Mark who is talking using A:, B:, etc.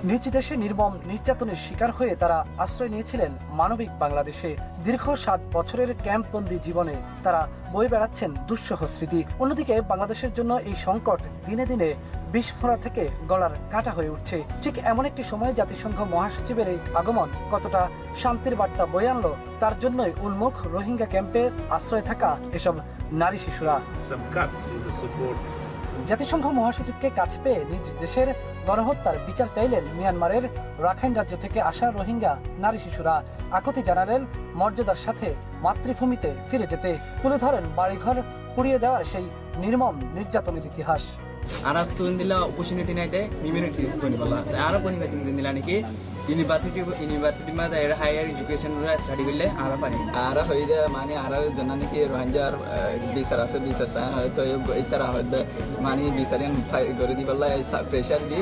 A: নিজ দেশে নির্মম নির্যাতনের শিকার হয়ে তারা আশ্রয় নিয়েছিলেন মানবিক বাংলাদেশে। দীর্ঘ 7 বছরের ক্যাম্পবন্দি জীবনে তারা বয়ে বেড়াচ্ছেন দুঃসহ স্মৃতি। অন্যদিকে বাংলাদেশের জন্য এই সংকট দিনে দিনে বিস্ফোরা থেকে গলার কাটা হয়ে উঠছে। ঠিক এমন একটি সময়ে জাতিসংঘ মহাসচিবের এই আগমন কতটা শান্তির বার্তা বয়ে আনলো তার জন্যই উন্মুখ রোহিঙ্গা ক্যাম্পে আশ্রয় থাকা এসব নারী শিশুরা। জাতিসংঘ মহাসচিবকে কাছে পেয়ে নিজ দেশের গণহত্যার বিচার চাইলেন মিয়ানমারের রাখাইন রাজ্য থেকে আসা রোহিঙ্গা নারী শিশুরা। আকুতি জানালেন মর্যাদার সাথে মাতৃভূমিতে ফিরে যেতে। তুলে ধরেন বাড়িঘর পুড়িয়ে দেওয়ার সেই নির্মম নির্যাতনের ইতিহাস।
B: Arab tu nila opportunity na ite immunity ko ni bala Arab ko ni ka nila niki university ma da higher education ra study করলে Arab pani Arab হইদে মানে Arab জানা নাকি রোহিঙ্গার বিচার আছে বিচার তো ইতারা হইদে মানে বিচারেন করে দি বলা প্রেসার দি